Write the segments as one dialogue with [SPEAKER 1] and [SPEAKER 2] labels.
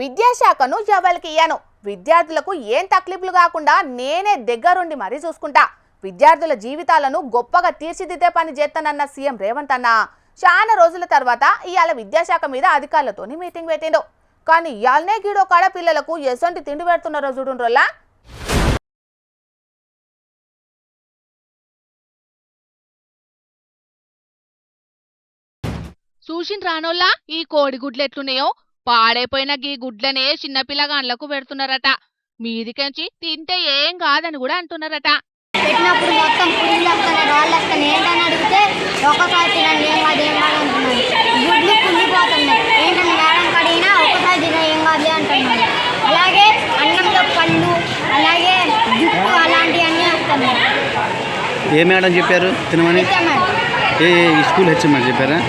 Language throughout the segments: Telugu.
[SPEAKER 1] విద్యాశాఖను ఎవరికి ఇయ్యను, విద్యార్థులకు ఏం తక్లీఫ్లు కాకుండా నేనే దగ్గరుండి మరీ చూసుకుంటా, విద్యార్థుల జీవితాలను గొప్పగా తీర్చిదిద్దే పని చేస్తానన్న సీఎం రేవంత్ అన్న చాలా రోజుల తర్వాత ఇవాళ విద్యాశాఖ మీద అధికారులతోని మీటింగ్ పెట్టిండు. కానీ ఇవాళనే గీడో కాడ పిల్లలకు ఎసొంటి తిండి పెడుతున్నారో చూడుండ్రోలా.
[SPEAKER 2] చూసిన రానోళ్ళ ఈ కోడిగుడ్లు ఎట్లున్నాయో పాడైపోయిన గీ గుడ్లనే చిన్నపిల్లగాండ్లకు పెడుతున్నారట. మీదికెంచి తింటే ఏం కాదని కూడా అంటున్నారట.
[SPEAKER 3] పెట్టినప్పుడు మొత్తం పురుగులు వస్తున్నాయి, రాళ్ళు వస్తున్నాయి. ఏంటని అడిగితే ఒక్కసారి తినండి ఏం కాదు ఏం కాదు అంటున్నాను. గుడ్లు కుళ్ళిపోతున్నాయి. ఏంటని మేడం కడిగినా ఒక్కసారి తిన ఏం కాదు అంటున్నాను. అలాగే అన్నంలో పళ్ళు, అలాగే జుట్టు అలాంటివన్నీ వస్తున్నాయి.
[SPEAKER 4] ఏ మేడం చెప్పారు తినమని? ఏ స్కూల్ హెచ్ఎం చెప్పారా?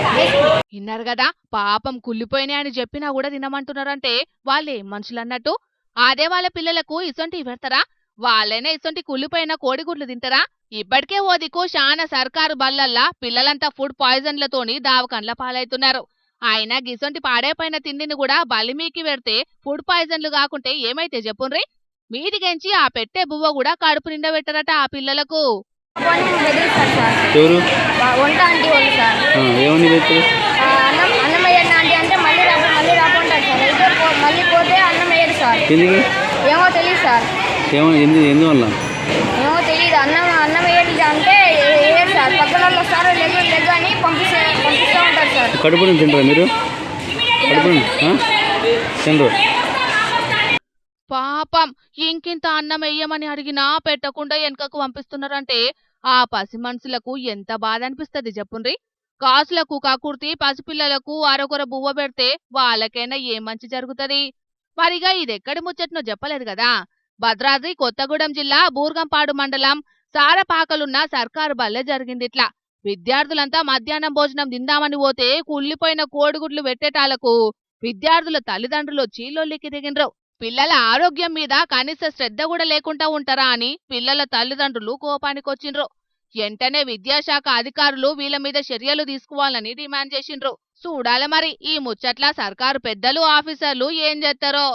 [SPEAKER 2] విన్నారు కదా, పాపం కుళ్ళిపోయినాయి అని చెప్పినా కూడా తినమంటున్నారంటే వాళ్ళేం మనుషులు అన్నట్టు. అదే వాళ్ళ పిల్లలకు ఇసొంటి పెడతారా? వాళ్ళైనా ఇసొంటి కుళ్ళిపోయిన కోడిగుడ్లు తింటారా? ఇప్పటికే ఓ దిక్కు శానా సర్కారు బల్లల్లా పిల్లలంతా ఫుడ్ పాయిజన్లతోని దావకండ్ల పాలవుతున్నారు. అయినా గిసొంటి పాడైపోయిన తిండిని కూడా బలిమీకి పెడితే ఫుడ్ పాయిజన్లు కాకుంటే ఏమైతే చెప్పుండ్రి. మీదికెంచి ఆ పెట్టే బువ్వ కూడా కడుపు నిండా పెట్టరట ఆ పిల్లలకు.
[SPEAKER 4] ఎవరు?
[SPEAKER 3] వంట ఆంటీ వాళ్ళు సార్.
[SPEAKER 4] ఏమని పెట్టారు?
[SPEAKER 3] అన్నం వేయండి ఆంటీ అంటే మళ్ళీ రాకుంటారు సార్. అయితే మళ్ళీ పోతే అన్నం వేయరు సార్.
[SPEAKER 4] ఎందుకు?
[SPEAKER 3] ఏమో తెలియదు సార్.
[SPEAKER 4] ఎందువల్ల
[SPEAKER 3] ఏమో తెలియదు. అన్నం వేయండి అంటే వేయరు సార్. పక్కన వాళ్ళు వస్తారు లెగ్ అని పంపిస్తూ ఉంటారు సార్.
[SPEAKER 4] కడుపు నుంచి తింటారా మీరు? కడుపు తినరు.
[SPEAKER 2] పాపం ఇంకింత అన్నం వెయ్యమని అడిగినా పెట్టకుండా వెనకకు పంపిస్తున్నారంటే ఆ పసి మనుషులకు ఎంత బాధ అనిపిస్తుంది చెప్పుండ్రి. కాసులకు కకుర్తి పసిపిల్లలకు అరకొర బువ్వ పెడితే వాళ్ళకైనా ఏ మంచి జరుగుతుంది? మరిగా ఇదెక్కడి ముచ్చట్నో చెప్పలేదు కదా. భద్రాద్రి కొత్తగూడెం జిల్లా బూర్గంపాడు మండలం సారపాకలున్న సర్కారు బల్లె జరిగిందిట్లా. విద్యార్థులంతా మధ్యాహ్నం భోజనం తిందామని పోతే కుళ్ళిపోయిన కోడిగుడ్లు పెట్టేటాలకు విద్యార్థుల తల్లిదండ్రులు చీలొల్లికి దిగిండ్రు. పిల్లల ఆరోగ్యం మీద కనీస శ్రద్ధ కూడా లేకుండా ఉంటారా అని పిల్లల తల్లిదండ్రులు కోపానికొచ్చిండ్రు. వెంటనే విద్యాశాఖ అధికారులు వీళ్ళ మీద చర్యలు తీసుకోవాలని డిమాండ్ చేసిండ్రు. చూడాలి మరి ఈ ముచ్చట్ల సర్కారు పెద్దలు ఆఫీసర్లు ఏం చేస్తారో.